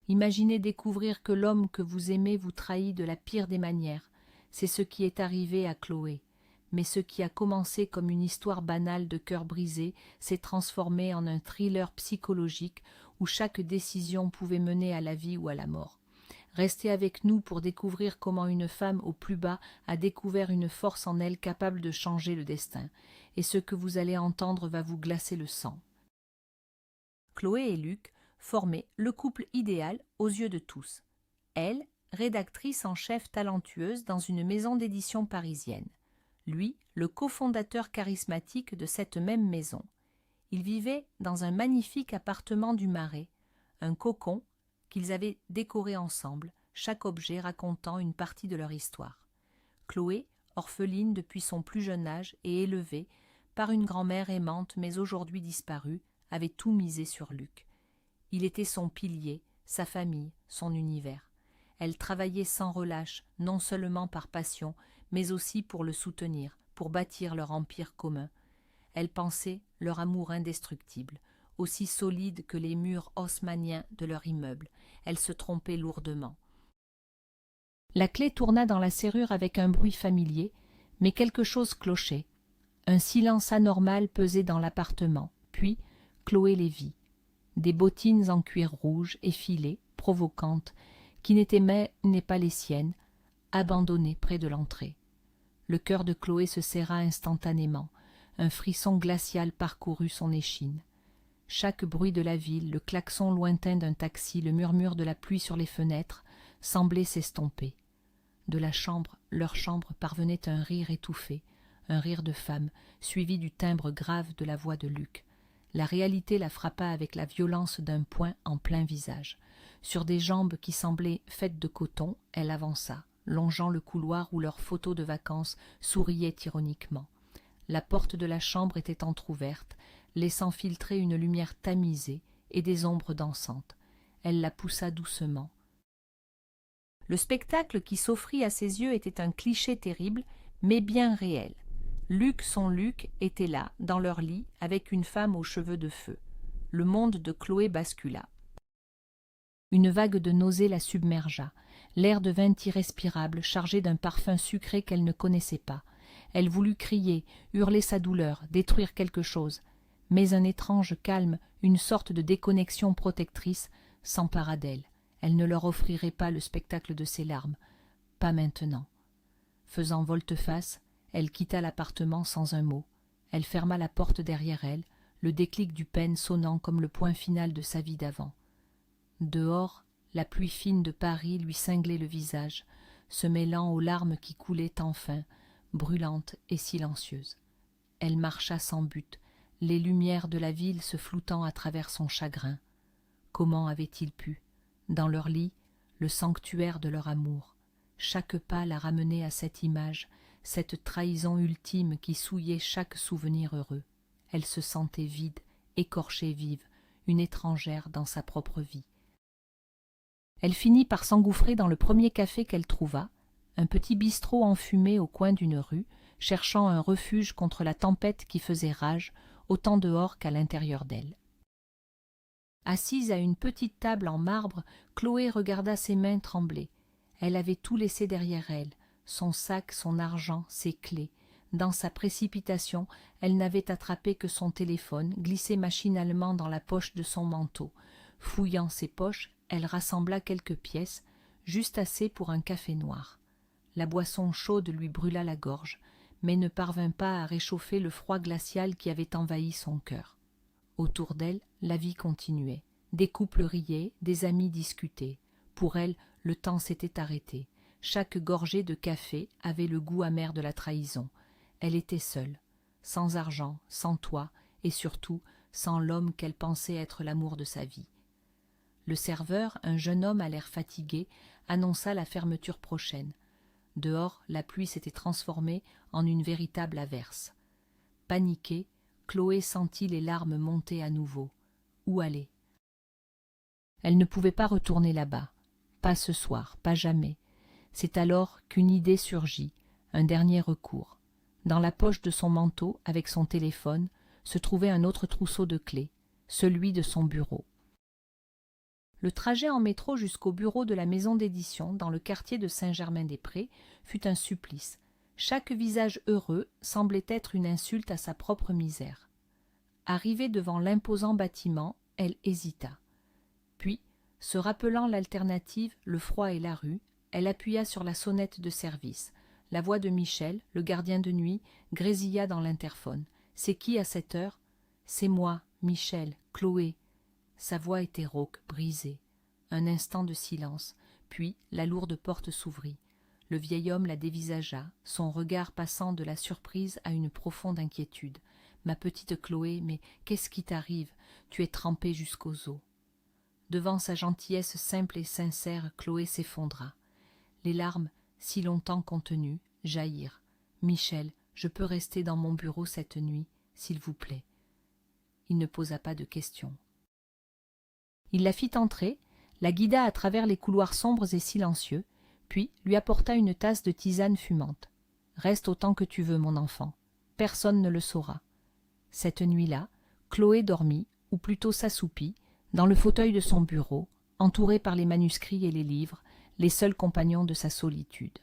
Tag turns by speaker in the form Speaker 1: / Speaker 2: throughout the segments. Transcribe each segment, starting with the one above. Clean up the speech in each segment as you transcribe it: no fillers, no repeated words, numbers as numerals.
Speaker 1: Imaginez découvrir que l'homme que vous aimez vous trahit de la pire des manières. C'est ce qui est arrivé à Chloé. Mais ce qui a commencé comme une histoire banale de cœur brisé s'est transformé en un thriller psychologique où chaque décision pouvait mener à la vie ou à la mort. Restez avec nous pour découvrir comment une femme au plus bas a découvert une force en elle capable de changer le destin. Et ce que vous allez entendre va vous glacer le sang. Chloé et Luc formaient le couple idéal aux yeux de tous. Elle, rédactrice en chef talentueuse dans une maison d'édition parisienne. Lui, le cofondateur charismatique de cette même maison. Ils vivaient dans un magnifique appartement du Marais, un cocon qu'ils avaient décoré ensemble, chaque objet racontant une partie de leur histoire. Chloé, orpheline depuis son plus jeune âge et élevée par une grand-mère aimante mais aujourd'hui disparue, avait tout misé sur Luc. Il était son pilier, sa famille, son univers. Elle travaillait sans relâche, non seulement par passion, mais aussi pour le soutenir, pour bâtir leur empire commun. Elle pensait leur amour indestructible, aussi solide que les murs haussmanniens de leur immeuble. Elle se trompait lourdement. La clé tourna dans la serrure avec un bruit familier, mais quelque chose clochait. Un silence anormal pesait dans l'appartement, puis Chloé les vit. Des bottines en cuir rouge, effilées, provocantes, qui n'étaient mais pas les siennes, abandonnées près de l'entrée. Le cœur de Chloé se serra instantanément. Un frisson glacial parcourut son échine. Chaque bruit de la ville, le klaxon lointain d'un taxi, le murmure de la pluie sur les fenêtres, semblait s'estomper. De la chambre, leur chambre, parvenait un rire étouffé, un rire de femme, suivi du timbre grave de la voix de Luc. La réalité la frappa avec la violence d'un poing en plein visage. Sur des jambes qui semblaient faites de coton, elle avança, longeant le couloir où leurs photos de vacances souriaient ironiquement. La porte de la chambre était entr'ouverte, laissant filtrer une lumière tamisée et des ombres dansantes. Elle la poussa doucement. Le spectacle qui s'offrit à ses yeux était un cliché terrible, mais bien réel. Luc, son Luc, était là, dans leur lit, avec une femme aux cheveux de feu. Le monde de Chloé bascula. Une vague de nausée la submergea. L'air devint irrespirable, chargé d'un parfum sucré qu'elle ne connaissait pas. Elle voulut crier, hurler sa douleur, détruire quelque chose. Mais un étrange calme, une sorte de déconnexion protectrice, s'empara d'elle. Elle ne leur offrirait pas le spectacle de ses larmes. Pas maintenant. Faisant volte-face, elle quitta l'appartement sans un mot. Elle ferma la porte derrière elle, le déclic du peine sonnant comme le point final de sa vie d'avant. Dehors, la pluie fine de Paris lui cinglait le visage, se mêlant aux larmes qui coulaient enfin, brûlantes et silencieuses. Elle marcha sans but, les lumières de la ville se floutant à travers son chagrin. Comment avait-il pu, dans leur lit, le sanctuaire de leur amour? Chaque pas la ramenait à cette image, cette trahison ultime qui souillait chaque souvenir heureux. Elle se sentait vide, écorchée vive, une étrangère dans sa propre vie. Elle finit par s'engouffrer dans le premier café qu'elle trouva, un petit bistrot enfumé au coin d'une rue, cherchant un refuge contre la tempête qui faisait rage, autant dehors qu'à l'intérieur d'elle. Assise à une petite table en marbre, Chloé regarda ses mains trembler. Elle avait tout laissé derrière elle, son sac, son argent, ses clés. Dans sa précipitation, elle n'avait attrapé que son téléphone, glissé machinalement dans la poche de son manteau. Fouillant ses poches, elle rassembla quelques pièces, juste assez pour un café noir. La boisson chaude lui brûla la gorge, mais ne parvint pas à réchauffer le froid glacial qui avait envahi son cœur. Autour d'elle, la vie continuait. Des couples riaient, des amis discutaient. Pour elle, le temps s'était arrêté. Chaque gorgée de café avait le goût amer de la trahison. Elle était seule, sans argent, sans toit, et surtout sans l'homme qu'elle pensait être l'amour de sa vie. Le serveur, un jeune homme à l'air fatigué, annonça la fermeture prochaine. Dehors, la pluie s'était transformée en une véritable averse. Paniquée, Chloé sentit les larmes monter à nouveau. Où aller? Elle ne pouvait pas retourner là-bas. Pas ce soir, pas jamais. C'est alors qu'une idée surgit, un dernier recours. Dans la poche de son manteau, avec son téléphone, se trouvait un autre trousseau de clés, celui de son bureau. Le trajet en métro jusqu'au bureau de la maison d'édition, dans le quartier de Saint-Germain-des-Prés, fut un supplice. Chaque visage heureux semblait être une insulte à sa propre misère. Arrivée devant l'imposant bâtiment, elle hésita. Puis, se rappelant l'alternative, le froid et la rue, elle appuya sur la sonnette de service. La voix de Michel, le gardien de nuit, grésilla dans l'interphone. « C'est qui à cette heure ?»« C'est moi, Michel, Chloé. » Sa voix était rauque, brisée. Un instant de silence, puis la lourde porte s'ouvrit. Le vieil homme la dévisagea, son regard passant de la surprise à une profonde inquiétude. « Ma petite Chloé, mais qu'est-ce qui t'arrive? Tu es trempée jusqu'aux os. » Devant sa gentillesse simple et sincère, Chloé s'effondra. Les larmes, si longtemps contenues, jaillirent. « Michel, je peux rester dans mon bureau cette nuit, s'il vous plaît. » Il ne posa pas de questions. Il la fit entrer, la guida à travers les couloirs sombres et silencieux, puis lui apporta une tasse de tisane fumante. « Reste autant que tu veux, mon enfant. Personne ne le saura. » Cette nuit-là, Chloé dormit, ou plutôt s'assoupit, dans le fauteuil de son bureau, entourée par les manuscrits et les livres, les seuls compagnons de sa solitude.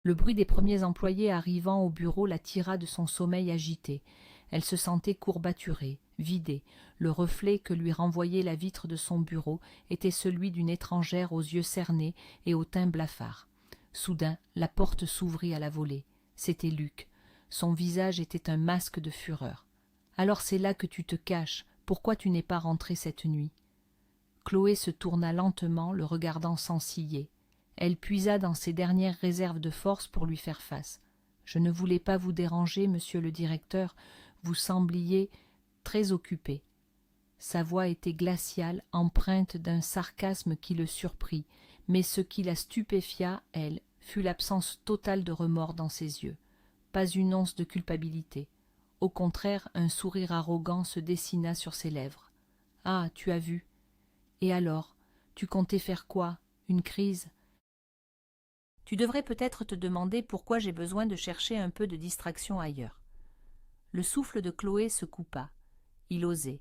Speaker 1: Le bruit des premiers employés arrivant au bureau la tira de son sommeil agité. Elle se sentait courbaturée, vidée. Le reflet que lui renvoyait la vitre de son bureau était celui d'une étrangère aux yeux cernés et au teint blafard. Soudain, la porte s'ouvrit à la volée. C'était Luc. Son visage était un masque de fureur. « Alors c'est là que tu te caches. Pourquoi tu n'es pas rentré cette nuit ?» Chloé se tourna lentement, le regardant sans ciller. Elle puisa dans ses dernières réserves de force pour lui faire face. « Je ne voulais pas vous déranger, monsieur le directeur. Vous sembliez très occupé. » Sa voix était glaciale, empreinte d'un sarcasme qui le surprit, mais ce qui la stupéfia, elle, fut l'absence totale de remords dans ses yeux. Pas une once de culpabilité. Au contraire, un sourire arrogant se dessina sur ses lèvres. « Ah, tu as vu. Et alors, tu comptais faire quoi? Une crise? » Tu devrais peut-être te demander pourquoi j'ai besoin de chercher un peu de distraction ailleurs. Le souffle de Chloé se coupa. Il osait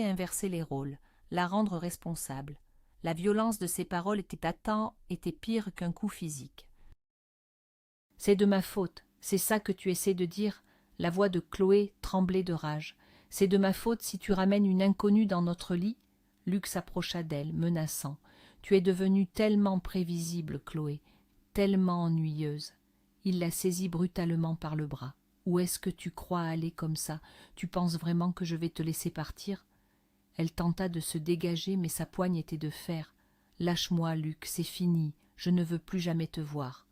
Speaker 1: inverser les rôles, la rendre responsable. La violence de ses paroles était pire qu'un coup physique. « C'est de ma faute, c'est ça que tu essaies de dire ?» La voix de Chloé tremblait de rage. « C'est de ma faute si tu ramènes une inconnue dans notre lit ?» Luc s'approcha d'elle, menaçant. « Tu es devenue tellement prévisible, Chloé, tellement ennuyeuse. » Il la saisit brutalement par le bras. « Où est-ce que tu crois aller comme ça? Tu penses vraiment que je vais te laisser partir ?» Elle tenta de se dégager, mais sa poigne était de fer. « Lâche-moi, Luc, c'est fini, je ne veux plus jamais te voir. »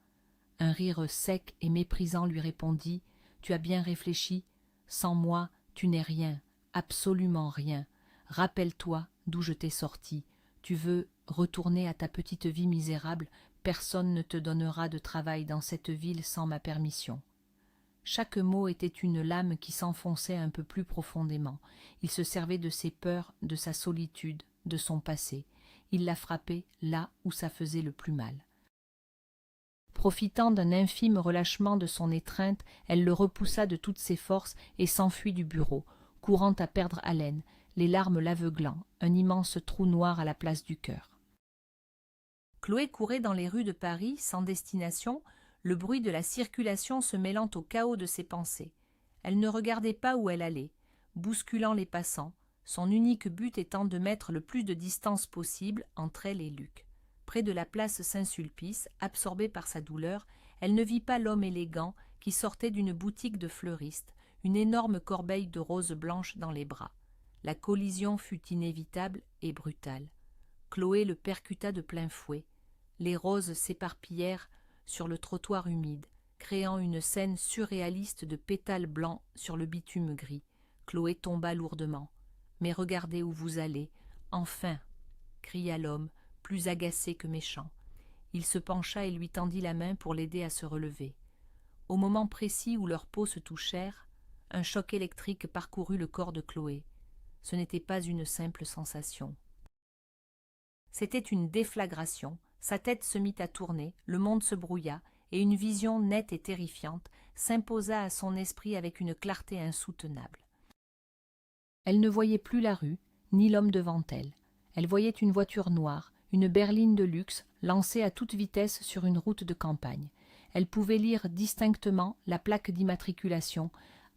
Speaker 1: Un rire sec et méprisant lui répondit. « Tu as bien réfléchi? Sans moi, tu n'es rien, absolument rien. Rappelle-toi d'où je t'ai sorti. Tu veux retourner à ta petite vie misérable, personne ne te donnera de travail dans cette ville sans ma permission. » Chaque mot était une lame qui s'enfonçait un peu plus profondément. Il se servait de ses peurs, de sa solitude, de son passé. Il la frappait là où ça faisait le plus mal. Profitant d'un infime relâchement de son étreinte, elle le repoussa de toutes ses forces et s'enfuit du bureau, courant à perdre haleine, les larmes l'aveuglant, un immense trou noir à la place du cœur. Chloé courait dans les rues de Paris, sans destination, le bruit de la circulation se mêlant au chaos de ses pensées. Elle ne regardait pas où elle allait, bousculant les passants, son unique but étant de mettre le plus de distance possible entre elle et Luc. Près de la place Saint-Sulpice, absorbée par sa douleur, elle ne vit pas l'homme élégant qui sortait d'une boutique de fleuriste, une énorme corbeille de roses blanches dans les bras. La collision fut inévitable et brutale. Chloé le percuta de plein fouet. Les roses s'éparpillèrent sur le trottoir humide, créant une scène surréaliste de pétales blancs sur le bitume gris. Chloé tomba lourdement. « Mais regardez où vous allez, enfin !» cria l'homme, plus agacé que méchant. Il se pencha et lui tendit la main pour l'aider à se relever. Au moment précis où leurs peaux se touchèrent, un choc électrique parcourut le corps de Chloé. Ce n'était pas une simple sensation. C'était une déflagration. Sa tête se mit à tourner, le monde se brouilla, et une vision nette et terrifiante s'imposa à son esprit avec une clarté insoutenable. Elle ne voyait plus la rue, ni l'homme devant elle. Elle voyait une voiture noire, une berline de luxe, lancée à toute vitesse sur une route de campagne. Elle pouvait lire distinctement la plaque d'immatriculation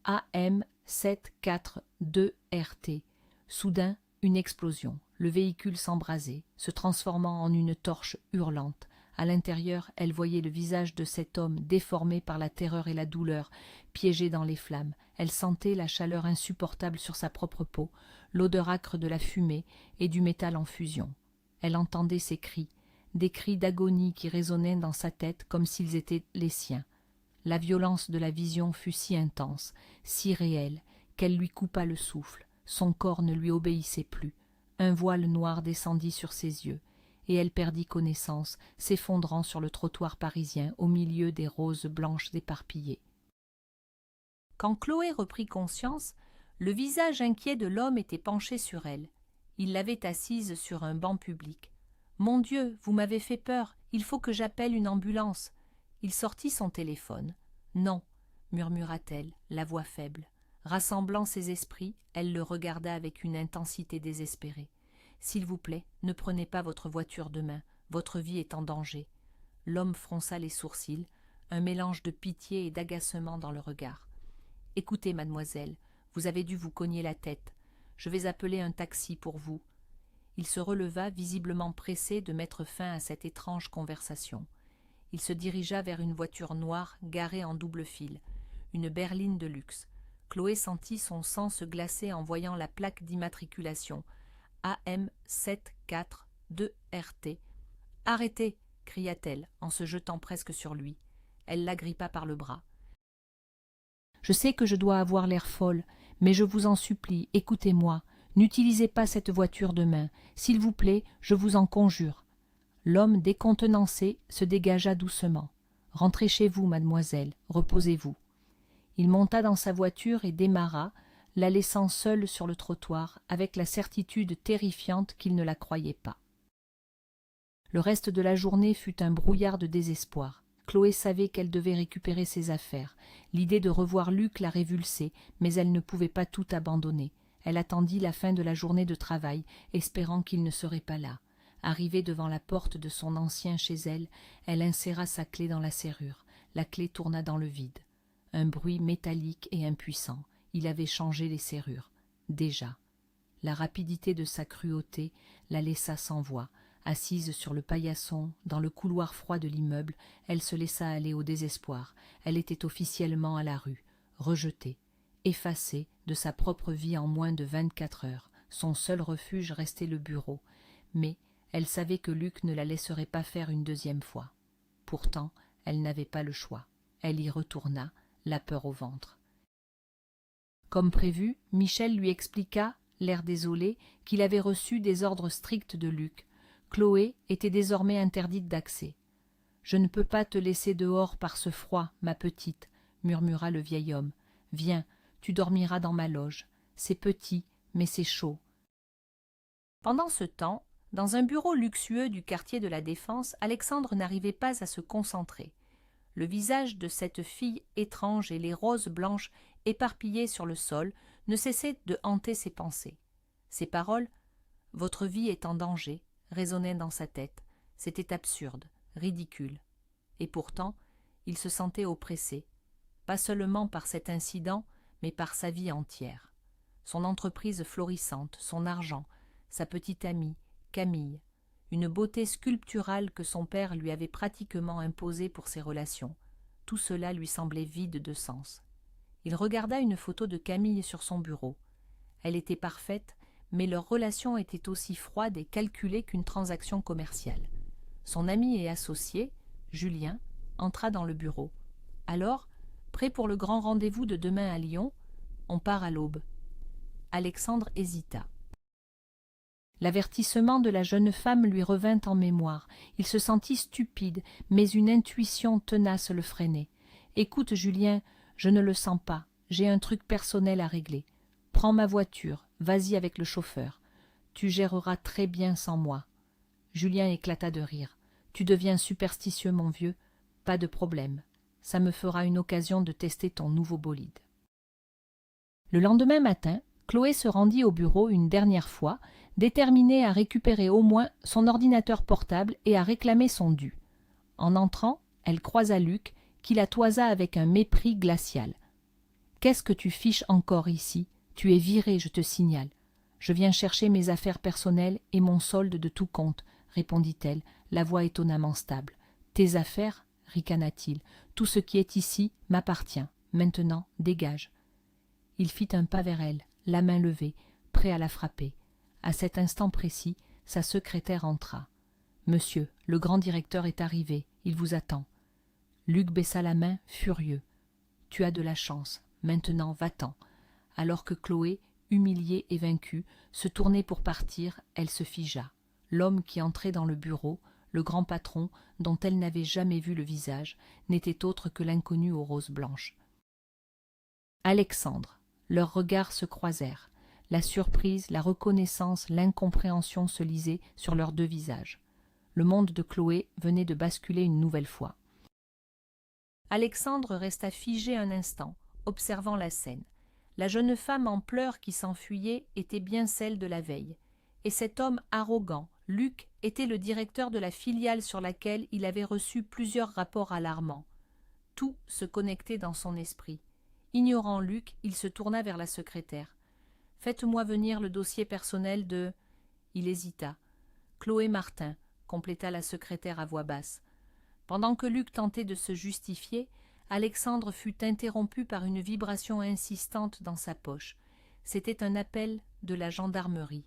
Speaker 1: AM 742RT. Soudain, une explosion. Le véhicule s'embrasait, se transformant en une torche hurlante. À l'intérieur, elle voyait le visage de cet homme déformé par la terreur et la douleur, piégé dans les flammes. Elle sentait la chaleur insupportable sur sa propre peau, l'odeur âcre de la fumée et du métal en fusion. Elle entendait ses cris, des cris d'agonie qui résonnaient dans sa tête comme s'ils étaient les siens. La violence de la vision fut si intense, si réelle, qu'elle lui coupa le souffle. Son corps ne lui obéissait plus. Un voile noir descendit sur ses yeux, et elle perdit connaissance, s'effondrant sur le trottoir parisien au milieu des roses blanches éparpillées. Quand Chloé reprit conscience, le visage inquiet de l'homme était penché sur elle. Il l'avait assise sur un banc public. « Mon Dieu, vous m'avez fait peur, il faut que j'appelle une ambulance. » Il sortit son téléphone. « Non, » murmura-t-elle, la voix faible. Rassemblant ses esprits, elle le regarda avec une intensité désespérée. « S'il vous plaît, ne prenez pas votre voiture demain, votre vie est en danger. » L'homme fronça les sourcils, un mélange de pitié et d'agacement dans le regard. « Écoutez, mademoiselle, vous avez dû vous cogner la tête. Je vais appeler un taxi pour vous. » Il se releva, visiblement pressé de mettre fin à cette étrange conversation. Il se dirigea vers une voiture noire garée en double fil, une berline de luxe. Chloé sentit son sang se glacer en voyant la plaque d'immatriculation AM 742RT. « Arrêtez !» cria-t-elle en se jetant presque sur lui. Elle l'agrippa par le bras. « Je sais que je dois avoir l'air folle, mais je vous en supplie, écoutez-moi. N'utilisez pas cette voiture demain. S'il vous plaît, je vous en conjure. » L'homme décontenancé se dégagea doucement. « Rentrez chez vous, mademoiselle, reposez-vous. » Il monta dans sa voiture et démarra, la laissant seule sur le trottoir, avec la certitude terrifiante qu'il ne la croyait pas. Le reste de la journée fut un brouillard de désespoir. Chloé savait qu'elle devait récupérer ses affaires. L'idée de revoir Luc la révulsait, mais elle ne pouvait pas tout abandonner. Elle attendit la fin de la journée de travail, espérant qu'il ne serait pas là. Arrivée devant la porte de son ancien chez elle, elle inséra sa clé dans la serrure. La clé tourna dans le vide. Un bruit métallique et impuissant. Il avait changé les serrures. Déjà. La rapidité de sa cruauté la laissa sans voix. Assise sur le paillasson, dans le couloir froid de l'immeuble, elle se laissa aller au désespoir. Elle était officiellement à la rue, rejetée, effacée de sa propre vie en moins de 24 heures. Son seul refuge restait le bureau. Mais elle savait que Luc ne la laisserait pas faire une deuxième fois. Pourtant, elle n'avait pas le choix. Elle y retourna, la peur au ventre. Comme prévu, Michel lui expliqua, l'air désolé, qu'il avait reçu des ordres stricts de Luc. Chloé était désormais interdite d'accès. « Je ne peux pas te laisser dehors par ce froid, ma petite, » murmura le vieil homme. « Viens, tu dormiras dans ma loge. C'est petit, mais c'est chaud. » Pendant ce temps, dans un bureau luxueux du quartier de la Défense, Alexandre n'arrivait pas à se concentrer. Le visage de cette fille étrange et les roses blanches éparpillées sur le sol ne cessaient de hanter ses pensées. Ces paroles « Votre vie est en danger » résonnaient dans sa tête. C'était absurde, ridicule. Et pourtant, il se sentait oppressé, pas seulement par cet incident, mais par sa vie entière. Son entreprise florissante, son argent, sa petite amie, Camille, une beauté sculpturale que son père lui avait pratiquement imposée pour ses relations. Tout cela lui semblait vide de sens. Il regarda une photo de Camille sur son bureau. Elle était parfaite, mais leur relation était aussi froide et calculée qu'une transaction commerciale. Son ami et associé, Julien, entra dans le bureau. Alors, prêt pour le grand rendez-vous de demain à Lyon, on part à l'aube. Alexandre hésita. L'avertissement de la jeune femme lui revint en mémoire. Il se sentit stupide, mais une intuition tenace le freinait. « Écoute, Julien, je ne le sens pas. J'ai un truc personnel à régler. Prends ma voiture, vas-y avec le chauffeur. Tu géreras très bien sans moi. » Julien éclata de rire. « Tu deviens superstitieux, mon vieux. Pas de problème. Ça me fera une occasion de tester ton nouveau bolide. » Le lendemain matin, Chloé se rendit au bureau une dernière fois, déterminée à récupérer au moins son ordinateur portable et à réclamer son dû. En entrant, elle croisa Luc, qui la toisa avec un mépris glacial. « Qu'est-ce que tu fiches encore ici? Tu es viré, je te signale. »« Je viens chercher mes affaires personnelles et mon solde de tout compte, » répondit-elle, la voix étonnamment stable. « Tes affaires ?» ricana-t-il. « Tout ce qui est ici m'appartient. Maintenant, dégage. » Il fit un pas vers elle, la main levée, prêt à la frapper. À cet instant précis, sa secrétaire entra. « Monsieur, le grand directeur est arrivé, il vous attend. » Luc baissa la main, furieux. « Tu as de la chance, maintenant va-t'en. » Alors que Chloé, humiliée et vaincue, se tournait pour partir, elle se figea. L'homme qui entrait dans le bureau, le grand patron, dont elle n'avait jamais vu le visage, n'était autre que l'inconnu aux roses blanches. Alexandre. Leurs regards se croisèrent. La surprise, la reconnaissance, l'incompréhension se lisaient sur leurs deux visages. Le monde de Chloé venait de basculer une nouvelle fois. Alexandre resta figé un instant, observant la scène. La jeune femme en pleurs qui s'enfuyait était bien celle de la veille. Et cet homme arrogant, Luc, était le directeur de la filiale sur laquelle il avait reçu plusieurs rapports alarmants. Tout se connectait dans son esprit. Ignorant Luc, il se tourna vers la secrétaire. « Faites-moi venir le dossier personnel de… » Il hésita. « Chloé Martin », compléta la secrétaire à voix basse. Pendant que Luc tentait de se justifier, Alexandre fut interrompu par une vibration insistante dans sa poche. C'était un appel de la gendarmerie.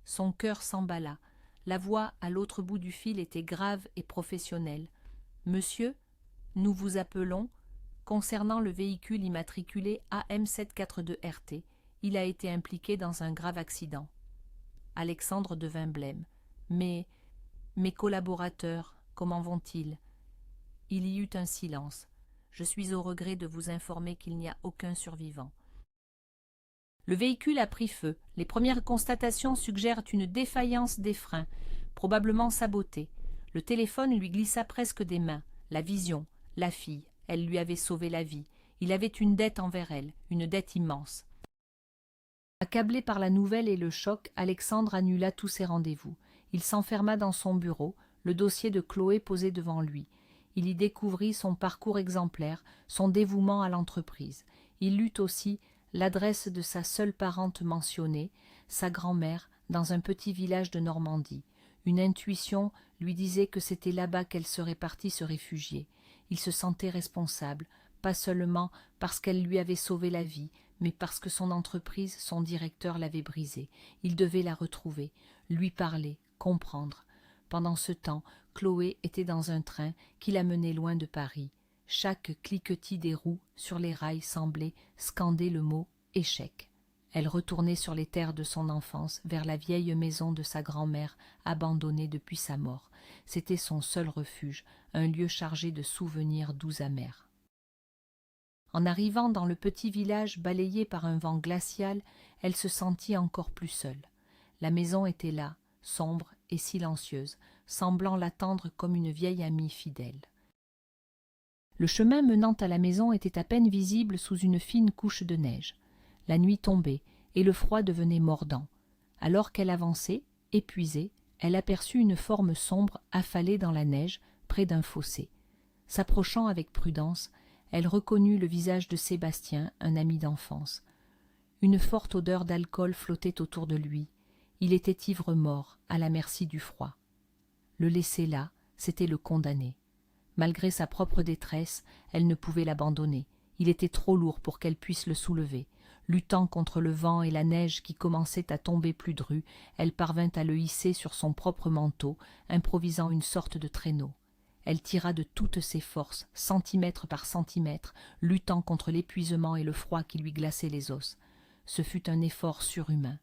Speaker 1: Son cœur s'emballa. La voix à l'autre bout du fil était grave et professionnelle. « Monsieur, nous vous appelons… » Concernant le véhicule immatriculé AM742RT, il a été impliqué dans un grave accident. Alexandre devint blême. « Mais mes collaborateurs, comment vont-ils » Il y eut un silence. « Je suis au regret de vous informer qu'il n'y a aucun survivant. » Le véhicule a pris feu. Les premières constatations suggèrent une défaillance des freins, probablement sabotée. Le téléphone lui glissa presque des mains. La vision, la fille. Elle lui avait sauvé la vie. Il avait une dette envers elle, une dette immense. Accablé par la nouvelle et le choc, Alexandre annula tous ses rendez-vous. Il s'enferma dans son bureau, le dossier de Chloé posé devant lui. Il y découvrit son parcours exemplaire, son dévouement à l'entreprise. Il lut aussi l'adresse de sa seule parente mentionnée, sa grand-mère, dans un petit village de Normandie. Une intuition lui disait que c'était là-bas qu'elle serait partie se réfugier. Il se sentait responsable, pas seulement parce qu'elle lui avait sauvé la vie, mais parce que son entreprise, son directeur l'avait brisée. Il devait la retrouver, lui parler, comprendre. Pendant ce temps, Chloé était dans un train qui la menait loin de Paris. Chaque cliquetis des roues sur les rails semblait scander le mot « échec ». Elle retournait sur les terres de son enfance, vers la vieille maison de sa grand-mère, abandonnée depuis sa mort. C'était son seul refuge, un lieu chargé de souvenirs doux amers. En arrivant dans le petit village balayé par un vent glacial, elle se sentit encore plus seule. La maison était là, sombre et silencieuse, semblant l'attendre comme une vieille amie fidèle. Le chemin menant à la maison était à peine visible sous une fine couche de neige. La nuit tombait, et le froid devenait mordant. Alors qu'elle avançait, épuisée, elle aperçut une forme sombre affalée dans la neige, près d'un fossé. S'approchant avec prudence, elle reconnut le visage de Sébastien, un ami d'enfance. Une forte odeur d'alcool flottait autour de lui. Il était ivre-mort, à la merci du froid. Le laisser là, c'était le condamner. Malgré sa propre détresse, elle ne pouvait l'abandonner. Il était trop lourd pour qu'elle puisse le soulever. Luttant contre le vent et la neige qui commençaient à tomber plus drue, elle parvint à le hisser sur son propre manteau, improvisant une sorte de traîneau. Elle tira de toutes ses forces, centimètre par centimètre, luttant contre l'épuisement et le froid qui lui glaçaient les os. Ce fut un effort surhumain.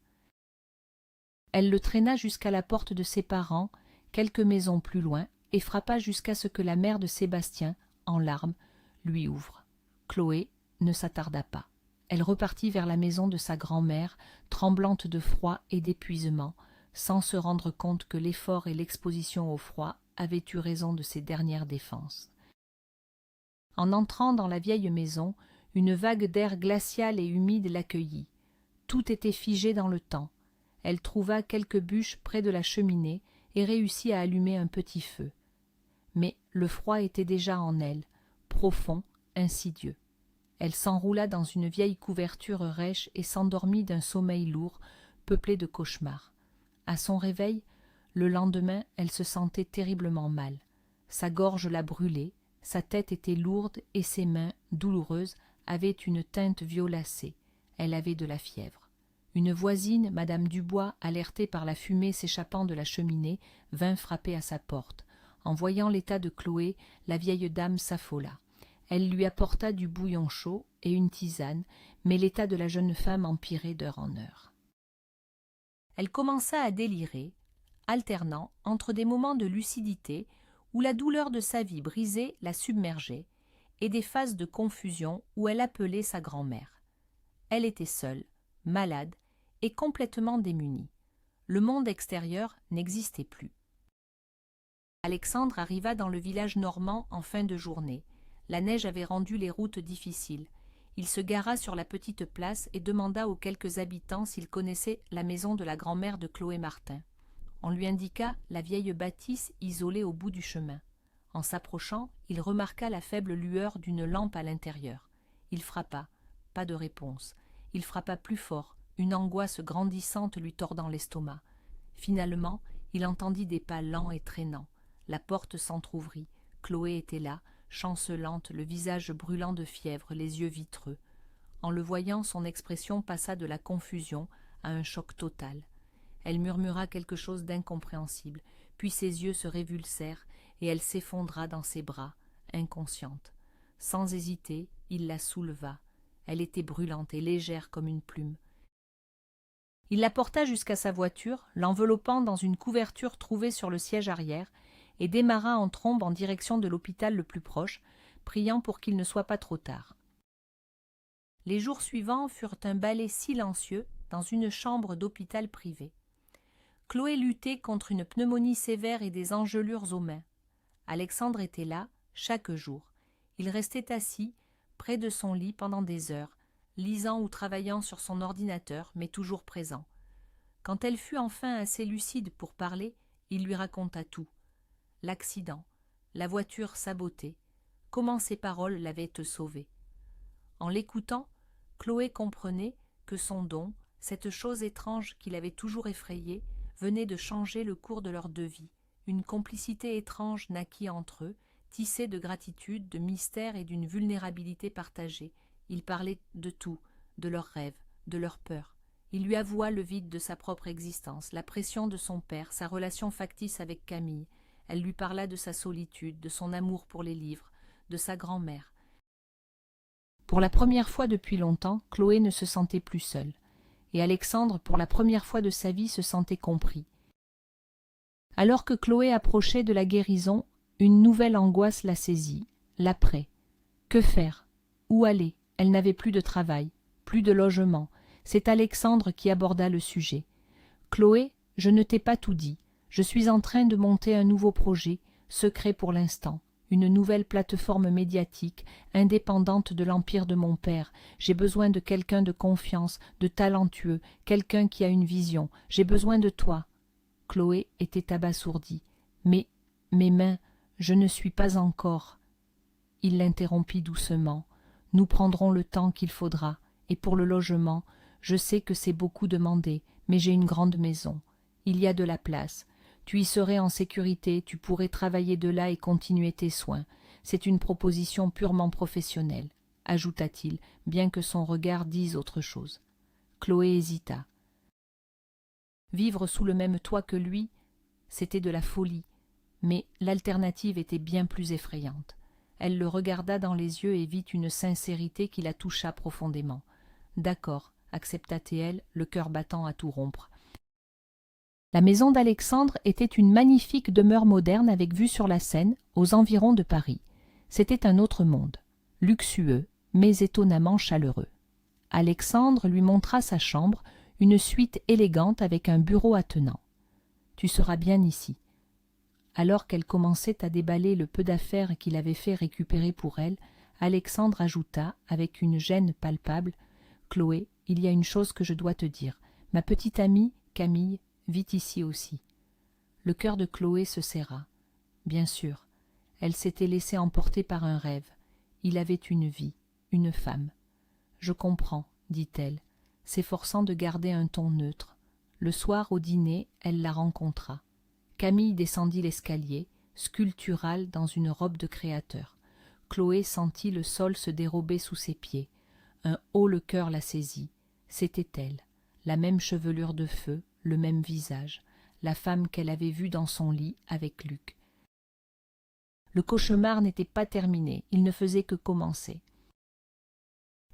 Speaker 1: Elle le traîna jusqu'à la porte de ses parents, quelques maisons plus loin, et frappa jusqu'à ce que la mère de Sébastien, en larmes, lui ouvre. Chloé ne s'attarda pas. Elle repartit vers la maison de sa grand-mère, tremblante de froid et d'épuisement, sans se rendre compte que l'effort et l'exposition au froid avaient eu raison de ses dernières défenses. En entrant dans la vieille maison, une vague d'air glacial et humide l'accueillit. Tout était figé dans le temps. Elle trouva quelques bûches près de la cheminée et réussit à allumer un petit feu. Mais le froid était déjà en elle, profond, insidieux. Elle s'enroula dans une vieille couverture rêche et s'endormit d'un sommeil lourd, peuplé de cauchemars. À son réveil, le lendemain, elle se sentait terriblement mal. Sa gorge la brûlait, sa tête était lourde et ses mains, douloureuses, avaient une teinte violacée. Elle avait de la fièvre. Une voisine, Madame Dubois, alertée par la fumée s'échappant de la cheminée, vint frapper à sa porte. En voyant l'état de Chloé, la vieille dame s'affola. Elle lui apporta du bouillon chaud et une tisane, mais l'état de la jeune femme empirait d'heure en heure. Elle commença à délirer, alternant entre des moments de lucidité où la douleur de sa vie brisée la submergeait et des phases de confusion où elle appelait sa grand-mère. Elle était seule, malade et complètement démunie. Le monde extérieur n'existait plus. Alexandre arriva dans le village normand en fin de journée. La neige avait rendu les routes difficiles. Il se gara sur la petite place et demanda aux quelques habitants s'ils connaissaient la maison de la grand-mère de Chloé Martin. On lui indiqua la vieille bâtisse isolée au bout du chemin. En s'approchant, il remarqua la faible lueur d'une lampe à l'intérieur. Il frappa. Pas de réponse. Il frappa plus fort, une angoisse grandissante lui tordant l'estomac. Finalement, il entendit des pas lents et traînants. La porte s'entr'ouvrit. Chloé était là, chancelante, le visage brûlant de fièvre, les yeux vitreux. En le voyant, son expression passa de la confusion à un choc total. Elle murmura quelque chose d'incompréhensible, puis ses yeux se révulsèrent et elle s'effondra dans ses bras, inconsciente. Sans hésiter, il la souleva. Elle était brûlante et légère comme une plume. Il la porta jusqu'à sa voiture, l'enveloppant dans une couverture trouvée sur le siège arrière, et démarra en trombe en direction de l'hôpital le plus proche, priant pour qu'il ne soit pas trop tard. Les jours suivants furent un balai silencieux dans une chambre d'hôpital privé. Chloé luttait contre une pneumonie sévère et des engelures aux mains. Alexandre était là, chaque jour. Il restait assis, près de son lit pendant des heures, lisant ou travaillant sur son ordinateur, mais toujours présent. Quand elle fut enfin assez lucide pour parler, il lui raconta tout. L'accident, la voiture sabotée, comment ses paroles l'avaient sauvée. En l'écoutant, Chloé comprenait que son don, cette chose étrange qui l'avait toujours effrayée, venait de changer le cours de leurs deux vies. Une complicité étrange naquit entre eux, tissée de gratitude, de mystère et d'une vulnérabilité partagée. Ils parlaient de tout, de leurs rêves, de leurs peurs. Il lui avoua le vide de sa propre existence, la pression de son père, sa relation factice avec Camille. Elle lui parla de sa solitude, de son amour pour les livres, de sa grand-mère. Pour la première fois depuis longtemps, Chloé ne se sentait plus seule. Et Alexandre, pour la première fois de sa vie, se sentait compris. Alors que Chloé approchait de la guérison, une nouvelle angoisse la saisit, l'après. Que faire? Où aller? Elle n'avait plus de travail, plus de logement. C'est Alexandre qui aborda le sujet. « Chloé, je ne t'ai pas tout dit. Je suis en train de monter un nouveau projet, secret pour l'instant, une nouvelle plateforme médiatique, indépendante de l'empire de mon père. J'ai besoin de quelqu'un de confiance, de talentueux, quelqu'un qui a une vision. J'ai besoin de toi. » Chloé était abasourdie. « Mais, mes mains, je ne suis pas encore. » Il l'interrompit doucement. « Nous prendrons le temps qu'il faudra, et pour le logement, je sais que c'est beaucoup demandé, mais j'ai une grande maison. Il y a de la place. Tu y serais en sécurité, tu pourrais travailler de là et continuer tes soins. C'est une proposition purement professionnelle, ajouta-t-il, bien que son regard dise autre chose. Chloé hésita. Vivre sous le même toit que lui, c'était de la folie, mais l'alternative était bien plus effrayante. Elle le regarda dans les yeux et vit une sincérité qui la toucha profondément. D'accord, accepta-t-elle, le cœur battant à tout rompre. La maison d'Alexandre était une magnifique demeure moderne avec vue sur la Seine, aux environs de Paris. C'était un autre monde, luxueux, mais étonnamment chaleureux. Alexandre lui montra sa chambre, une suite élégante avec un bureau attenant. « Tu seras bien ici. » Alors qu'elle commençait à déballer le peu d'affaires qu'il avait fait récupérer pour elle, Alexandre ajouta, avec une gêne palpable, « Chloé, il y a une chose que je dois te dire. Ma petite amie, Camille vit ici aussi. Le cœur de Chloé se serra. Bien sûr, elle s'était laissée emporter par un rêve. Il avait une vie, une femme. Je comprends, dit-elle, s'efforçant de garder un ton neutre. Le soir, au dîner, elle la rencontra. Camille descendit l'escalier, sculptural dans une robe de créateur. Chloé sentit le sol se dérober sous ses pieds. Un haut-le-cœur la saisit. C'était elle, la même chevelure de feu, le même visage, la femme qu'elle avait vue dans son lit avec Luc. Le cauchemar n'était pas terminé, il ne faisait que commencer.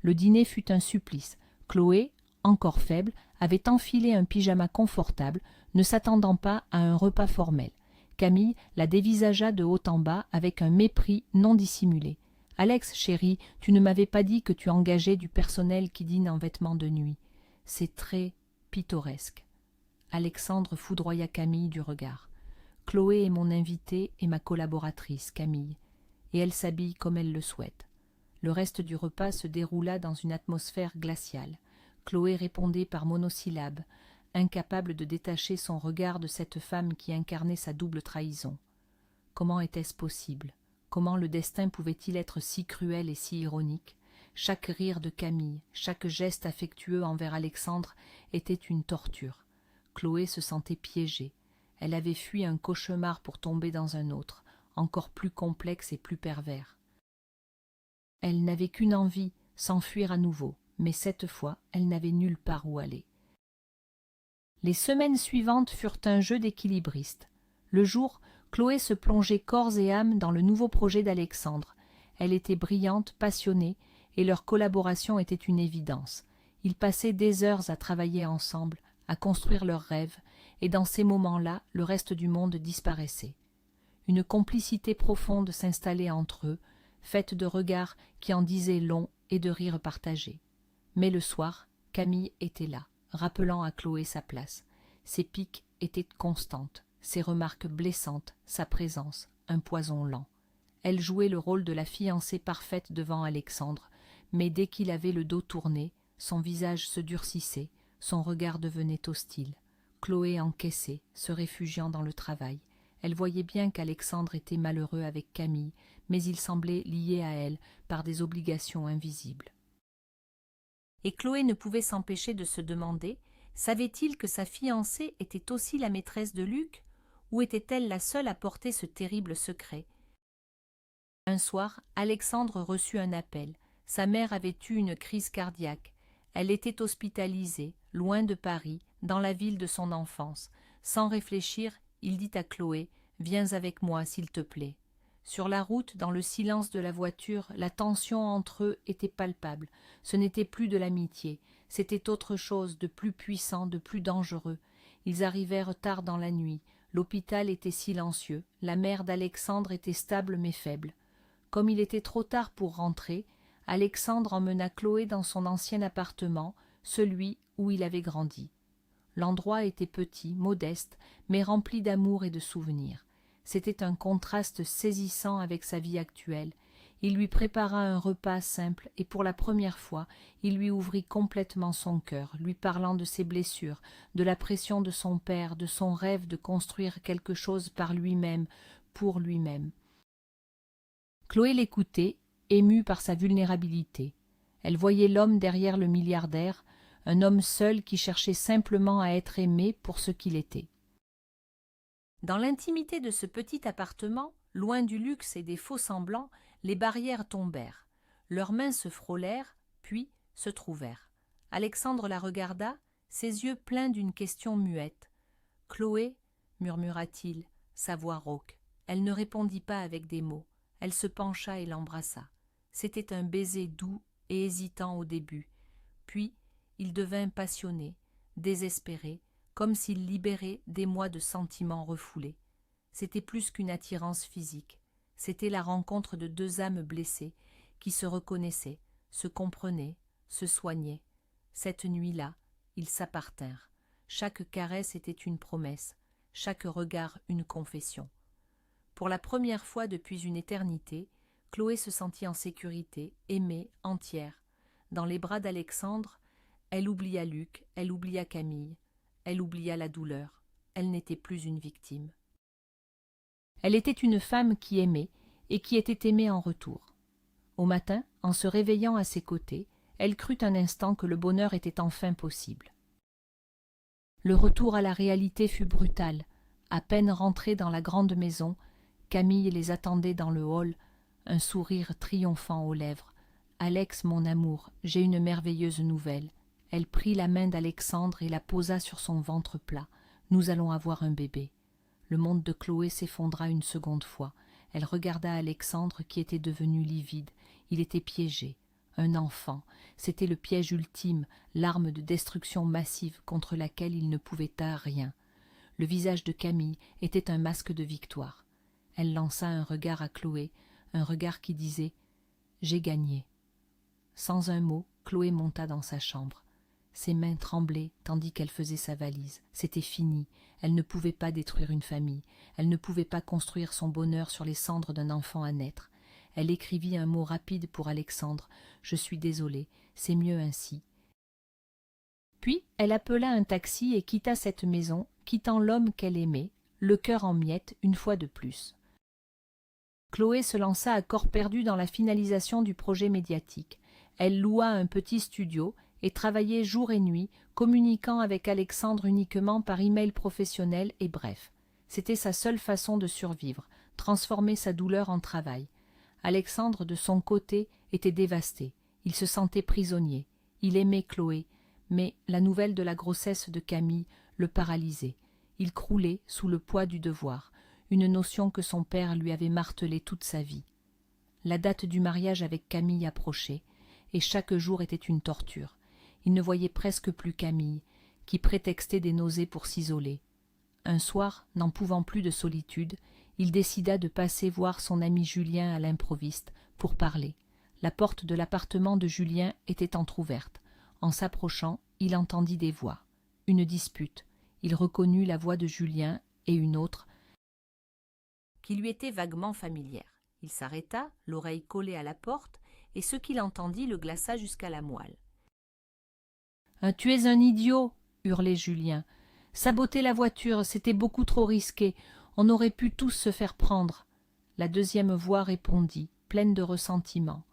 Speaker 1: Le dîner fut un supplice. Chloé, encore faible, avait enfilé un pyjama confortable, ne s'attendant pas à un repas formel. Camille la dévisagea de haut en bas avec un mépris non dissimulé. « Alex, chérie, tu ne m'avais pas dit que tu engageais du personnel qui dîne en vêtements de nuit. C'est très pittoresque. » Alexandre foudroya Camille du regard. « Chloé est mon invitée et ma collaboratrice, Camille, et elle s'habille comme elle le souhaite. » Le reste du repas se déroula dans une atmosphère glaciale. Chloé répondait par monosyllabes, incapable de détacher son regard de cette femme qui incarnait sa double trahison. Comment était-ce possible? Comment le destin pouvait-il être si cruel et si ironique? Chaque rire de Camille, chaque geste affectueux envers Alexandre était une torture. Chloé se sentait piégée. Elle avait fui un cauchemar pour tomber dans un autre, encore plus complexe et plus pervers. Elle n'avait qu'une envie, s'enfuir à nouveau, mais cette fois, elle n'avait nulle part où aller. Les semaines suivantes furent un jeu d'équilibriste. Le jour, Chloé se plongeait corps et âme dans le nouveau projet d'Alexandre. Elle était brillante, passionnée, et leur collaboration était une évidence. Ils passaient des heures à travailler ensemble, à construire leurs rêves, et dans ces moments-là, le reste du monde disparaissait. Une complicité profonde s'installait entre eux, faite de regards qui en disaient long et de rires partagés. Mais le soir, Camille était là, rappelant à Chloé sa place. Ses piques étaient constantes, ses remarques blessantes, sa présence, un poison lent. Elle jouait le rôle de la fiancée parfaite devant Alexandre, mais dès qu'il avait le dos tourné, son visage se durcissait, son regard devenait hostile. Chloé encaissait, se réfugiant dans le travail. Elle voyait bien qu'Alexandre était malheureux avec Camille, mais il semblait lié à elle par des obligations invisibles. Et Chloé ne pouvait s'empêcher de se demander, savait-il que sa fiancée était aussi la maîtresse de Luc, ou était-elle la seule à porter ce terrible secret? Un soir, Alexandre reçut un appel. Sa mère avait eu une crise cardiaque. Elle était hospitalisée, loin de Paris, dans la ville de son enfance. Sans réfléchir, il dit à Chloé « Viens avec moi, s'il te plaît ». Sur la route, dans le silence de la voiture, la tension entre eux était palpable. Ce n'était plus de l'amitié, c'était autre chose de plus puissant, de plus dangereux. Ils arrivèrent tard dans la nuit. L'hôpital était silencieux. La mère d'Alexandre était stable mais faible. Comme il était trop tard pour rentrer, Alexandre emmena Chloé dans son ancien appartement, celui où il avait grandi. L'endroit était petit, modeste, mais rempli d'amour et de souvenirs. C'était un contraste saisissant avec sa vie actuelle. Il lui prépara un repas simple et pour la première fois, il lui ouvrit complètement son cœur, lui parlant de ses blessures, de la pression de son père, de son rêve de construire quelque chose par lui-même, pour lui-même. Chloé l'écoutait, émue par sa vulnérabilité. Elle voyait l'homme derrière le milliardaire, un homme seul qui cherchait simplement à être aimé pour ce qu'il était. Dans l'intimité de ce petit appartement, loin du luxe et des faux-semblants, les barrières tombèrent. Leurs mains se frôlèrent, puis se trouvèrent. Alexandre la regarda, ses yeux pleins d'une question muette. « Chloé » murmura-t-il, sa voix rauque. Elle ne répondit pas avec des mots. Elle se pencha et l'embrassa. C'était un baiser doux et hésitant au début. Puis, il devint passionné, désespéré, comme s'il libérait des mois de sentiments refoulés. C'était plus qu'une attirance physique. C'était la rencontre de deux âmes blessées qui se reconnaissaient, se comprenaient, se soignaient. Cette nuit-là, ils s'appartinrent. Chaque caresse était une promesse, chaque regard une confession. Pour la première fois depuis une éternité, Chloé se sentit en sécurité, aimée, entière. Dans les bras d'Alexandre, elle oublia Luc, elle oublia Camille. elle oublia la douleur. Elle n'était plus une victime. Elle était une femme qui aimait et qui était aimée en retour. Au matin, en se réveillant à ses côtés, elle crut un instant que le bonheur était enfin possible. Le retour à la réalité fut brutal. À peine rentrée dans la grande maison, Camille les attendait dans le hall, un sourire triomphant aux lèvres. « Alex, mon amour, j'ai une merveilleuse nouvelle. » Elle prit la main d'Alexandre et la posa sur son ventre plat. « Nous allons avoir un bébé. » Le monde de Chloé s'effondra une seconde fois. Elle regarda Alexandre qui était devenu livide. Il était piégé. Un enfant, c'était le piège ultime, l'arme de destruction massive contre laquelle il ne pouvait taire rien. Le visage de Camille était un masque de victoire. Elle lança un regard à Chloé, un regard qui disait « J'ai gagné ». Sans un mot, Chloé monta dans sa chambre. Ses mains tremblaient tandis qu'elle faisait sa valise. C'était fini. Elle ne pouvait pas détruire une famille. Elle ne pouvait pas construire son bonheur sur les cendres d'un enfant à naître. Elle écrivit un mot rapide pour Alexandre. « Je suis désolée, c'est mieux ainsi. » Puis elle appela un taxi et quitta cette maison, quittant l'homme qu'elle aimait, le cœur en miettes une fois de plus. Chloé se lança à corps perdu dans la finalisation du projet médiatique. Elle loua un petit studio et travaillait jour et nuit, communiquant avec Alexandre uniquement par email professionnel et bref. C'était sa seule façon de survivre, transformer sa douleur en travail. Alexandre, de son côté, était dévasté. Il se sentait prisonnier. Il aimait Chloé, mais la nouvelle de la grossesse de Camille le paralysait. Il croulait sous le poids du devoir, une notion que son père lui avait martelée toute sa vie. La date du mariage avec Camille approchait, et chaque jour était une torture. Il ne voyait presque plus Camille, qui prétextait des nausées pour s'isoler. Un soir, n'en pouvant plus de solitude, il décida de passer voir son ami Julien à l'improviste pour parler. La porte de l'appartement de Julien était entr'ouverte. En s'approchant, il entendit des voix. Une dispute. Il reconnut la voix de Julien et une autre qui lui était vaguement familière. Il s'arrêta, l'oreille collée à la porte, et ce qu'il entendit le glaça jusqu'à la moelle. « Tu es un idiot !» hurlait Julien. « Saboter la voiture, c'était beaucoup trop risqué. On aurait pu tous se faire prendre. » La deuxième voix répondit, pleine de ressentiment.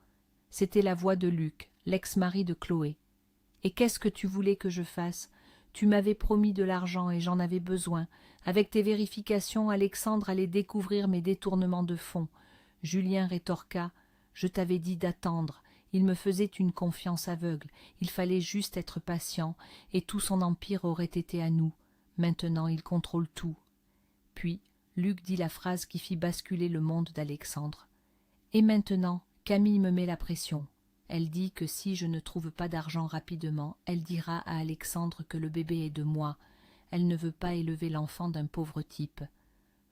Speaker 1: C'était la voix de Luc, l'ex-mari de Chloé. « Et qu'est-ce que tu voulais que je fasse ? Tu m'avais promis de l'argent et j'en avais besoin. Avec tes vérifications, Alexandre allait découvrir mes détournements de fonds. » Julien rétorqua. « Je t'avais dit d'attendre. Il me faisait une confiance aveugle. Il fallait juste être patient, et tout son empire aurait été à nous. Maintenant, il contrôle tout. » Puis, Luc dit la phrase qui fit basculer le monde d'Alexandre. « Et maintenant, Camille me met la pression. Elle dit que si je ne trouve pas d'argent rapidement, elle dira à Alexandre que le bébé est de moi. Elle ne veut pas élever l'enfant d'un pauvre type. »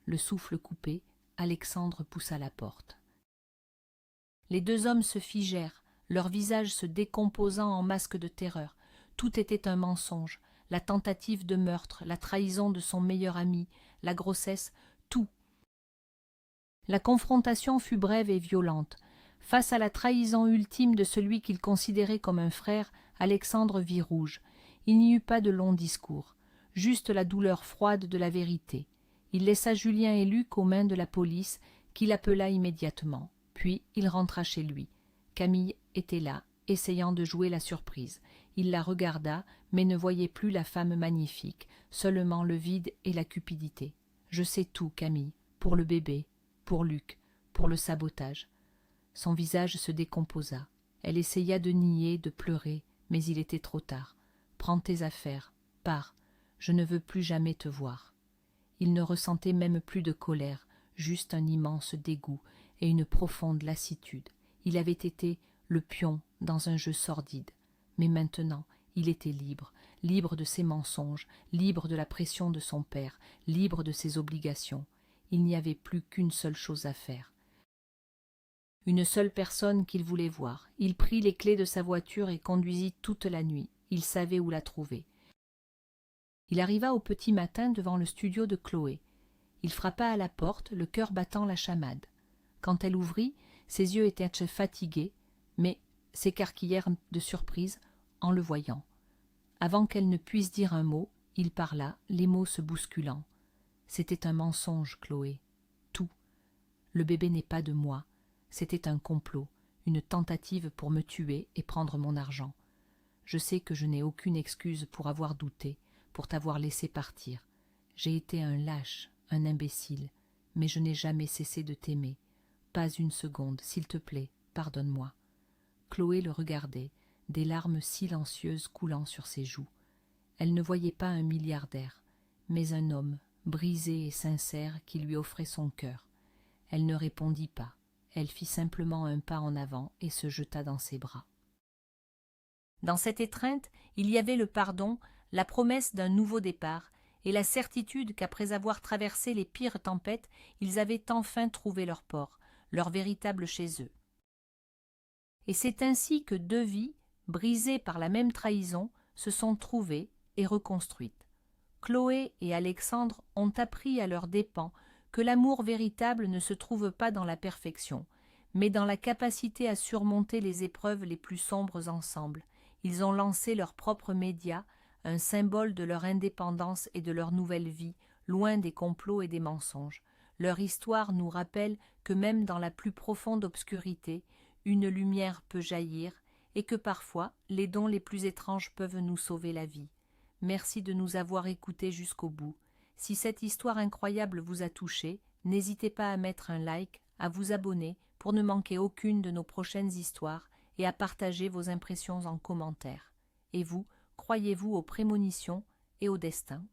Speaker 1: Le souffle coupé, Alexandre poussa la porte. Les deux hommes se figèrent, leurs visages se décomposant en masques de terreur. Tout était un mensonge, la tentative de meurtre, la trahison de son meilleur ami, la grossesse, tout. La confrontation fut brève et violente. Face à la trahison ultime de celui qu'il considérait comme un frère, Alexandre vit rouge. Il n'y eut pas de long discours, juste la douleur froide de la vérité. Il laissa Julien et Luc aux mains de la police, qui l'appela immédiatement. Puis il rentra chez lui. Camille était là, essayant de jouer la surprise. Il la regarda, mais ne voyait plus la femme magnifique, seulement le vide et la cupidité. « Je sais tout, Camille, pour le bébé, pour Luc, pour le sabotage. » Son visage se décomposa. Elle essaya de nier, de pleurer, mais il était trop tard. « Prends tes affaires, pars, je ne veux plus jamais te voir. » Il ne ressentait même plus de colère, juste un immense dégoût et une profonde lassitude. Il avait été le pion dans un jeu sordide. Mais maintenant, il était libre, libre de ses mensonges, libre de la pression de son père, libre de ses obligations. Il n'y avait plus qu'une seule chose à faire. Une seule personne qu'il voulait voir. Il prit les clés de sa voiture et conduisit toute la nuit. Il savait où la trouver. Il arriva au petit matin devant le studio de Chloé. Il frappa à la porte, le cœur battant la chamade. Quand elle ouvrit, ses yeux étaient fatigués, mais s'écarquillèrent de surprise en le voyant. Avant qu'elle ne puisse dire un mot, Il parla, les mots se bousculant. C'était un mensonge, Chloé. Tout. Le bébé n'est pas de moi. C'était un complot, une tentative pour me tuer et prendre mon argent. Je sais que je n'ai aucune excuse pour avoir douté, pour t'avoir laissé partir. J'ai été un lâche, un imbécile, mais je n'ai jamais cessé de t'aimer. Pas une seconde, s'il te plaît, pardonne-moi. Chloé le regardait, des larmes silencieuses coulant sur ses joues. Elle ne voyait pas un milliardaire, mais un homme, brisé et sincère, qui lui offrait son cœur. Elle ne répondit pas. Elle fit simplement un pas en avant et se jeta dans ses bras. Dans cette étreinte, il y avait le pardon, la promesse d'un nouveau départ, et la certitude qu'après avoir traversé les pires tempêtes, ils avaient enfin trouvé leur port, leur véritable chez eux. Et c'est ainsi que deux vies, brisées par la même trahison, se sont trouvées et reconstruites. Chloé et Alexandre ont appris à leurs dépens que l'amour véritable ne se trouve pas dans la perfection, mais dans la capacité à surmonter les épreuves les plus sombres ensemble. Ils ont lancé leur propre média, un symbole de leur indépendance et de leur nouvelle vie, loin des complots et des mensonges. Leur histoire nous rappelle que même dans la plus profonde obscurité, une lumière peut jaillir et que parfois les dons les plus étranges peuvent nous sauver la vie. Merci de nous avoir écoutés jusqu'au bout. Si cette histoire incroyable vous a touché, n'hésitez pas à mettre un like, à vous abonner pour ne manquer aucune de nos prochaines histoires et à partager vos impressions en commentaire. Et vous, croyez-vous aux prémonitions et au destin ?